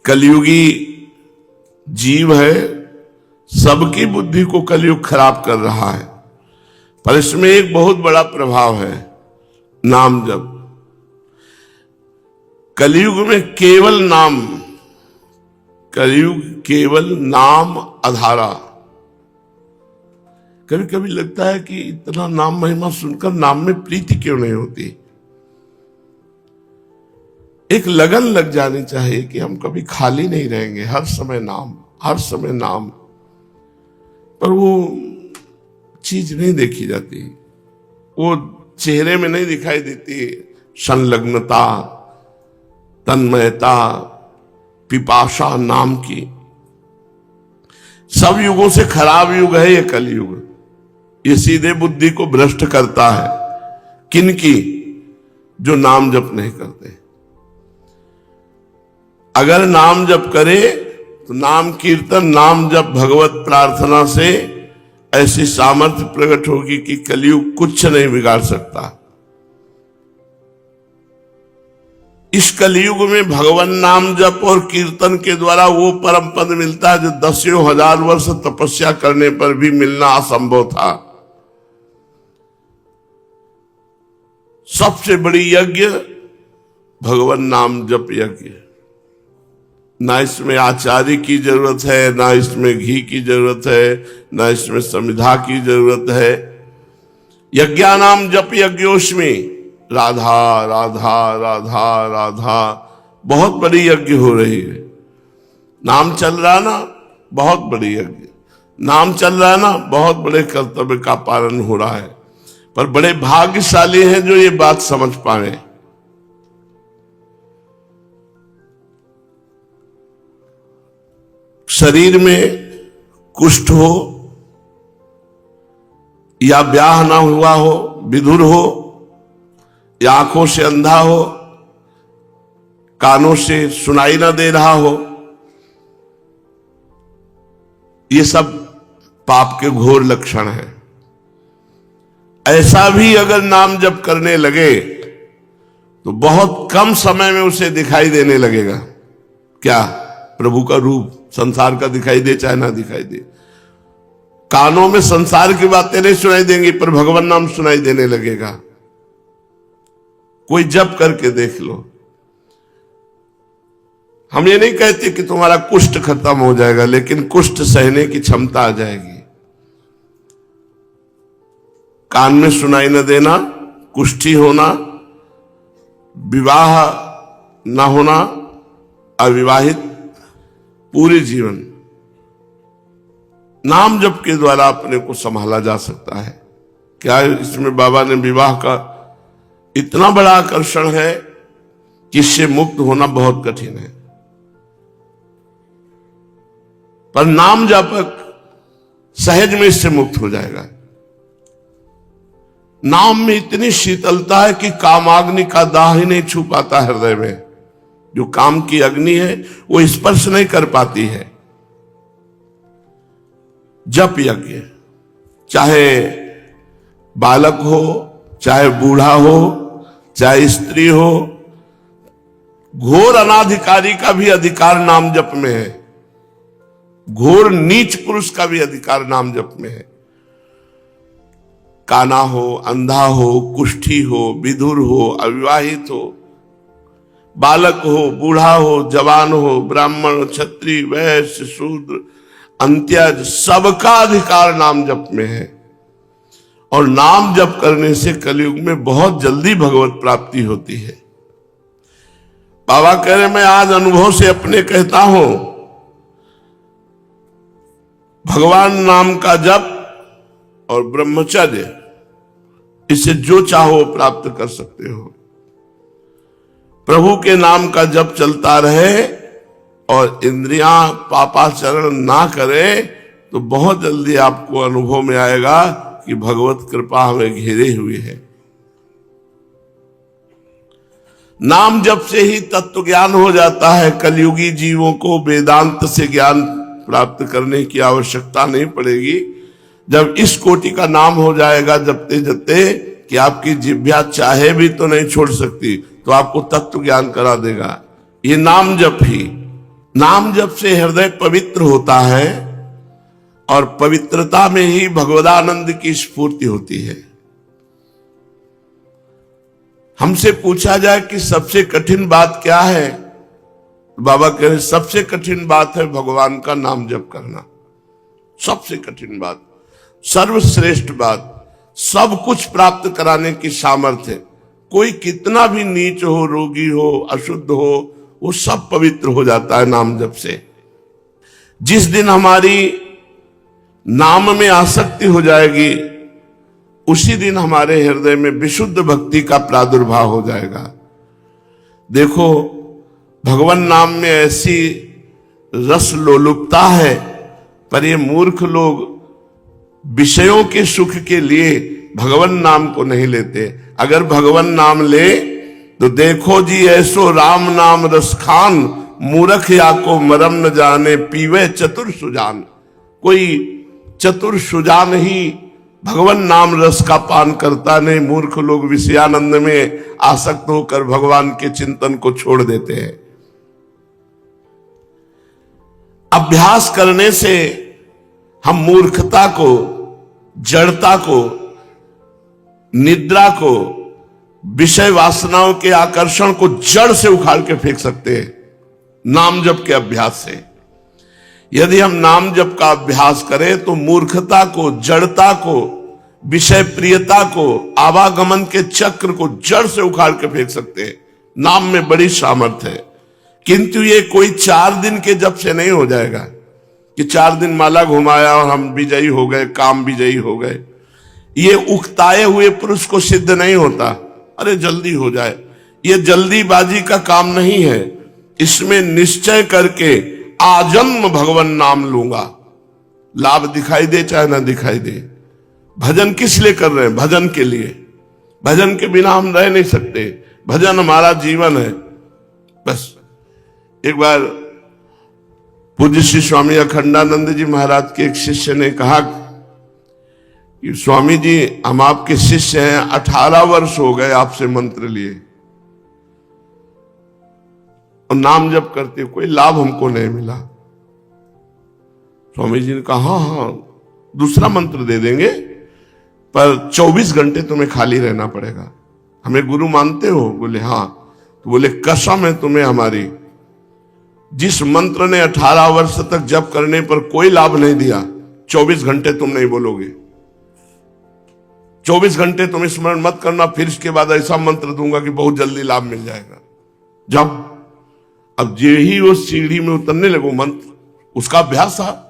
कलयुगी जीव है, सबकी बुद्धि को कलयुग खराब कर रहा है, पर इसमें एक बहुत बड़ा प्रभाव है, नाम जप। कलयुग में केवल नाम, कलयुग केवल नाम आधारा। कभी कभी लगता है कि इतना नाम महिमा सुनकर नाम में प्रीति क्यों नहीं होती। एक लगन लग जानी चाहिए कि हम कभी खाली नहीं रहेंगे, हर समय नाम, हर समय नाम। पर वो चीज नहीं देखी जाती, वो चेहरे में नहीं दिखाई देती। संलग्नता, तन्मयता, पिपाशा नाम की। सब युगों से खराब युग है ये कलयुग। ये सीधे बुद्धि को भ्रष्ट करता है। किनकी? जो नाम जप नहीं करते। अगर नाम जप करे तो नाम कीर्तन, नाम जप, भगवत प्रार्थना से ऐसी सामर्थ्य प्रकट होगी कि कलयुग कुछ नहीं बिगाड़ सकता। इस कलयुग में भगवान नाम जप और कीर्तन के द्वारा वो परम पद मिलता है जो 10,000 वर्ष तपस्या करने पर भी मिलना असंभव था। सबसे बड़ी यज्ञ भगवान नाम जप यज्ञ। ना इसमें आचार्य की जरूरत है, ना इसमें घी की जरूरत है, ना इसमें समिधा की जरूरत है। यज्ञानाम जप यज्ञोस्मि, राधा राधा राधा राधा, बहुत बड़ी यज्ञ हो रही है। नाम चल रहा ना, बहुत बड़ी यज्ञ। नाम चल रहा ना, बहुत बड़े कर्तव्य का पालन हो रहा है। पर बड़े भाग्यशाली हैं जो ये बात समझ पाए। शरीर में कुष्ठ हो या ब्याह ना हुआ हो, विधुर हो या आंखों से अंधा हो, कानों से सुनाई ना दे रहा हो, ये सब पाप के घोर लक्षण हैं। ऐसा भी अगर नाम जप करने लगे तो बहुत कम समय में उसे दिखाई देने लगेगा। क्या? प्रभु का रूप संसार का दिखाई दे चाहे ना दिखाई दे। कानों में संसार की बातें नहीं सुनाई देंगी, पर भगवान नाम सुनाई देने लगेगा। कोई जप करके देख लो। हम ये नहीं कहते कि तुम्हारा कुष्ठ खत्म हो जाएगा, लेकिन कुष्ठ सहने की क्षमता आ जाएगी। कान में सुनाई न देना, कुष्ठी होना, विवाह न होना, अविवाहित, पूरे जीवन नाम जप के द्वारा अपने को संभाला जा सकता है। क्या इसमें बाबा ने विवाह का इतना बड़ा आकर्षण है कि इससे मुक्त होना बहुत कठिन है। पर नाम जापक सहज में इससे मुक्त हो जाएगा। नाम में इतनी शीतलता है कि कामाग्नि का दाह ही नहीं छू पाता हृदय में। जो काम की अग्नि है वो स्पर्श नहीं कर पाती है। जप यज्ञ, चाहे बालक हो, चाहे बूढ़ा हो, चाहे स्त्री हो, घोर अनाधिकारी का भी अधिकार नाम जप में है। घोर नीच पुरुष का भी अधिकार नाम जप में है। काना हो, अंधा हो, कुष्ठी हो, विधुर हो, अविवाहित हो, बालक हो, बूढ़ा हो, जवान हो, ब्राह्मण, क्षत्रिय, वैश्य, शूद्र, अंत्यज, सबका अधिकार नाम जप में है। और नाम जप करने से कलयुग में बहुत जल्दी भगवत प्राप्ति होती है। बाबा कह रहे, मैं आज अनुभव से अपने कहता हूं, भगवान नाम का जप और ब्रह्मचर्य, इससे जो चाहो प्राप्त कर सकते हो। प्रभु के नाम का जप चलता रहे और इंद्रियां पापाचरण ना करे तो बहुत जल्दी आपको अनुभव में आएगा कि भगवत कृपा हमें घेरे हुई है। नाम जप से ही तत्व ज्ञान हो जाता है। कलयुगी जीवों को वेदांत से ज्ञान प्राप्त करने की आवश्यकता नहीं पड़ेगी। जब इस कोटि का नाम हो जाएगा जपते जपते कि आपकी जिह्वा चाहे भी तो नहीं छोड़ सकती, तो आपको तत्व ज्ञान करा देगा ये नाम जप ही। नाम जप से हृदय पवित्र होता है और पवित्रता में ही भगवदानंद की स्फूर्ति होती है। हमसे पूछा जाए कि सबसे कठिन बात क्या है, बाबा कह रहे सबसे कठिन बात है भगवान का नाम जप करना। सबसे कठिन बात, सर्वश्रेष्ठ बात, सब कुछ प्राप्त कराने की सामर्थ्य। कोई कितना भी नीच हो, रोगी हो, अशुद्ध हो, वो सब पवित्र हो जाता है नाम जप से। जिस दिन हमारी नाम में आसक्ति हो जाएगी, उसी दिन हमारे हृदय में विशुद्ध भक्ति का प्रादुर्भाव हो जाएगा। देखो, भगवान नाम में ऐसी रस लोलुपता है, पर ये मूर्ख लोग विषयों के सुख के लिए भगवान नाम को नहीं लेते। अगर भगवान नाम ले तो देखो जी ऐसो राम नाम रस खान, मूर्ख या को मरम न जाने, पीवे चतुर सुजान। कोई चतुर सुजान ही भगवान नाम रस का पान करता नहीं, मूर्ख लोग विषयानंद में आसक्त होकर भगवान के चिंतन को छोड़ देते हैं। अभ्यास करने से हम मूर्खता को, जड़ता को, निद्रा को, विषय वासनाओं के आकर्षण को जड़ से उखाड़ के फेंक सकते हैं नाम जप के अभ्यास से। यदि हम नाम जप का अभ्यास करें तो मूर्खता को, जड़ता को, विषय प्रियता को, आवागमन के चक्र को जड़ से उखाड़ के फेंक सकते हैं। नाम में बड़ी सामर्थ्य है, किंतु ये कोई 4 दिन के जप से नहीं हो जाएगा कि 4 दिन माला घुमाया और हम विजयी हो गए, काम विजयी हो गए। ये उकताए हुए पुरुष को सिद्ध नहीं होता, अरे जल्दी हो जाए। ये जल्दीबाजी का काम नहीं है, इसमें निश्चय करके आजन्म भगवान नाम लूंगा, लाभ दिखाई दे चाहे ना दिखाई दे। भजन किस लिए कर रहे हैं? भजन के लिए। भजन के बिना हम रह नहीं सकते, भजन हमारा जीवन है। बस एक बार पूज्य श्री स्वामी अखंडानंद जी महाराज के एक शिष्य ने कहा कि स्वामी जी, हम आपके शिष्य हैं, 18 वर्ष हो गए आपसे मंत्र लिए और नाम जप करते, कोई लाभ हमको नहीं मिला। स्वामी जी ने कहा, हाँ दूसरा मंत्र दे देंगे, पर 24 घंटे तुम्हें खाली रहना पड़ेगा। हमें गुरु मानते हो? बोले हाँ। तो बोले कसम है तुम्हें हमारी, जिस मंत्र ने 18 वर्ष तक जप करने पर कोई लाभ नहीं दिया, 24 घंटे तुम नहीं बोलोगे। 24 घंटे तुम स्मरण मत करना, फिर इसके बाद ऐसा मंत्र दूंगा कि बहुत जल्दी लाभ मिल जाएगा। जब अब यही वो सीढ़ी में उतरने लगो मंत्र, उसका अभ्यास था।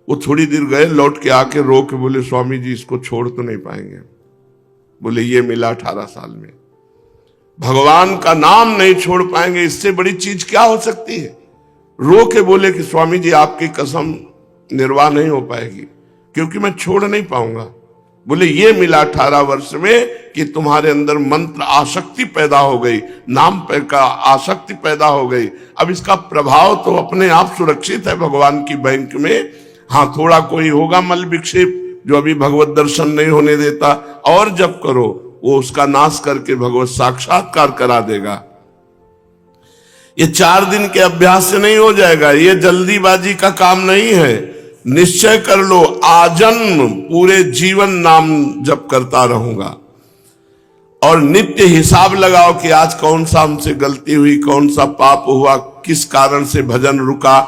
वो थोड़ी देर गए, लौट के आके रो के बोले स्वामी जी इसको छोड़ तो नहीं पाएंगे। बोले ये मिला 18 साल में, भगवान का नाम नहीं छोड़ पाएंगे, इससे बड़ी चीज क्या हो सकती है। रो के बोले कि स्वामी जी आपकी कसम निर्वाह नहीं हो पाएगी, क्योंकि मैं छोड़ नहीं पाऊंगा। बोले ये मिला 18 वर्ष में कि तुम्हारे अंदर मंत्र आसक्ति पैदा हो गई, नाम का आसक्ति पैदा हो गई। अब इसका प्रभाव तो अपने आप सुरक्षित है भगवान की बैंक में। हाँ, थोड़ा कोई होगा मल विक्षेप जो अभी भगवत दर्शन नहीं होने देता, और जब करो वो उसका नाश करके भगवत साक्षात्कार करा देगा। ये 4 दिन के अभ्यास से नहीं हो जाएगा, ये जल्दीबाजी का काम नहीं है। निश्चय कर लो, आजन्म पूरे जीवन नाम जप करता रहूंगा, और नित्य हिसाब लगाओ कि आज कौन सा हमसे गलती हुई, कौन सा पाप हुआ, किस कारण से भजन रुका,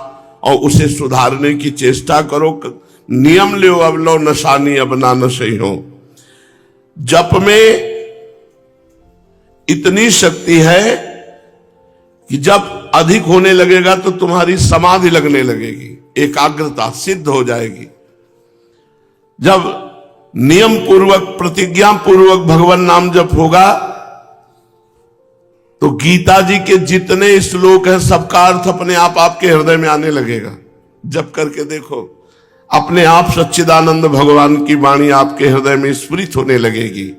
और उसे सुधारने की चेष्टा करो। नियम लो, अब लो नशानी अब ना नशे हो। जप में इतनी शक्ति है कि जब अधिक होने लगेगा तो तुम्हारी समाधि लगने लगेगी, एकाग्रता सिद्ध हो जाएगी। जब नियम पूर्वक, प्रतिज्ञा पूर्वक भगवान नाम जप होगा तो गीता जी के जितने श्लोक हैं सबका अर्थ अपने आप आपके हृदय में आने लगेगा। जप करके देखो, अपने आप सच्चिदानंद भगवान की वाणी आपके हृदय में स्फुरित होने लगेगी।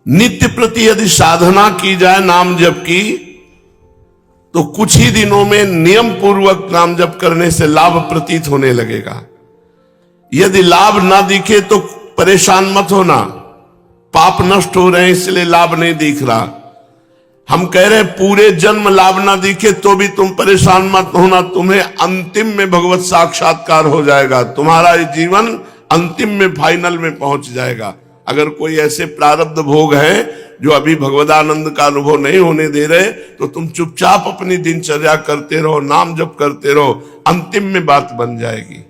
नित्य प्रति यदि साधना की जाए नाम जप की, तो कुछ ही दिनों में नियम पूर्वक नाम जप करने से लाभ प्रतीत होने लगेगा। यदि लाभ ना दिखे तो परेशान मत होना, पाप नष्ट हो रहे हैं इसलिए लाभ नहीं दिख रहा। हम कह रहे पूरे जन्म लाभ ना दिखे तो भी तुम परेशान मत होना, तुम्हें अंतिम में भगवत साक्षात्कार हो जाएगा, तुम्हारा ये जीवन अंतिम में फाइनल में पहुंच जाएगा। अगर कोई ऐसे प्रारब्ध भोग है जो अभी भगवदानंद का अनुभव नहीं होने दे रहे, तो तुम चुपचाप अपनी दिनचर्या करते रहो, नाम जप करते रहो, अंतिम में बात बन जाएगी।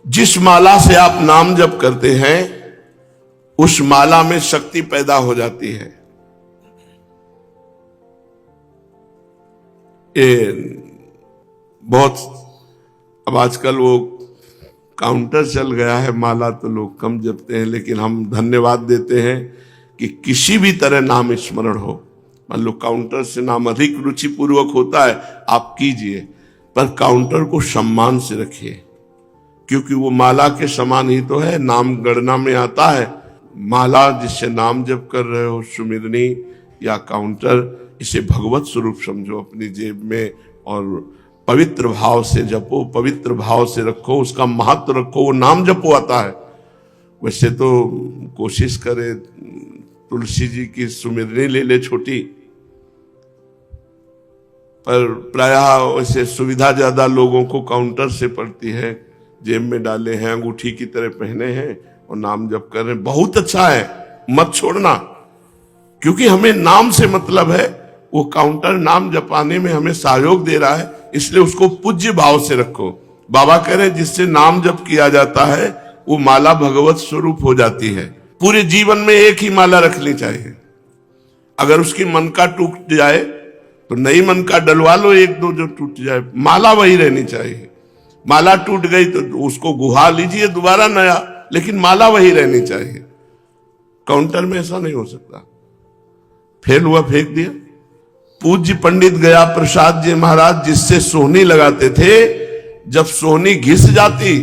जिस माला से आप नाम जप करते हैं उस माला में शक्ति पैदा हो जाती है। ये बहुत अब आजकल वो काउंटर चल गया है, माला तो लोग कम जपते हैं, लेकिन हम धन्यवाद देते हैं कि किसी भी तरह नाम स्मरण हो। मान लो काउंटर से नाम अधिक रुचिपूर्वक होता है, आप कीजिए, पर काउंटर को सम्मान से रखिए, क्योंकि वो माला के समान ही तो है, नाम गणना में आता है। माला जिससे नाम जप कर रहे हो, सुमिरनी या काउंटर, इसे भगवत स्वरूप समझो अपनी जेब में और पवित्र भाव से जपो, पवित्र भाव से रखो, उसका महत्व रखो, वो नाम जपो आता है। वैसे तो कोशिश करे तुलसी जी की सुमिरनी ले ले छोटी, पर प्रायः वैसे सुविधा ज्यादा लोगों को काउंटर से पड़ती है, जेब में डाले हैं, अंगूठी की तरह पहने हैं और नाम जप कर रहे हैं। बहुत अच्छा है, मत छोड़ना, क्योंकि हमें नाम से मतलब है। वो काउंटर नाम जपाने में हमें सहयोग दे रहा है, इसलिए उसको पूज्य भाव से रखो। बाबा कह रहे हैं जिससे नाम जप किया जाता है वो माला भगवत स्वरूप हो जाती है। पूरे जीवन में एक ही माला रखनी चाहिए। अगर उसकी मन का टूट जाए तो नई मन का डलवा लो, एक दो जो टूट जाए, माला वही रहनी चाहिए। माला टूट गई तो उसको गुहा लीजिए दोबारा नया, लेकिन माला वही रहनी चाहिए। काउंटर में ऐसा नहीं हो सकता। फेल हुआ, फेंक दिया। पूज्य पंडित गया प्रसाद जी महाराज जिससे सोहनी लगाते थे, जब सोहनी घिस जाती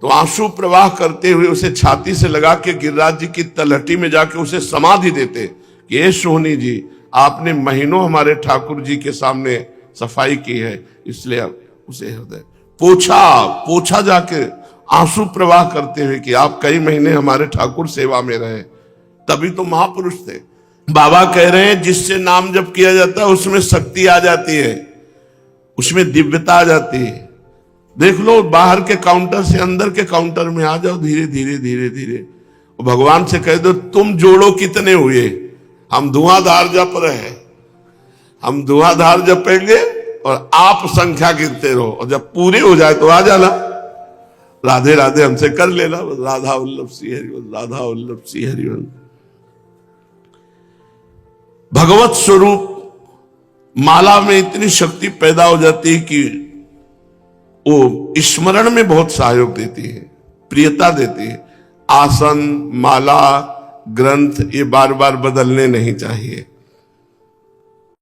तो आंसू प्रवाह करते हुए उसे छाती से लगा के गिरिराज जी की तलहटी में जाके उसे समाधि देते कि ये सोहनी जी, आपने महीनों हमारे ठाकुर जी के सामने सफाई की है, इसलिए उसे हृदय पोछा जाके आंसू प्रवाह करते हुए कि आप कई महीने हमारे ठाकुर सेवा में रहे, तभी तो महापुरुष थे। बाबा कह रहे हैं जिससे नाम जप किया जाता है उसमें शक्ति आ जाती है, उसमें दिव्यता आ जाती है। देख लो, बाहर के काउंटर से अंदर के काउंटर में आ जाओ, धीरे धीरे धीरे धीरे, और भगवान से कह दो तुम जोड़ो कितने हुए, हम धुआंधार जप रहे हैं, हम धुआंधार जपेंगे और आप संख्या गिनते रहो, और जब पूरे हो जाए तो आ जाना, राधे राधे हमसे कर लेना, राधा वल्लभ श्री हरिवंश, राधा वल्लभ श्री हरिवंश। भगवत स्वरूप माला में इतनी शक्ति पैदा हो जाती है कि वो स्मरण में बहुत सहयोग देती है, प्रियता देती है। आसन, माला, ग्रंथ ये बार बार बदलने नहीं चाहिए।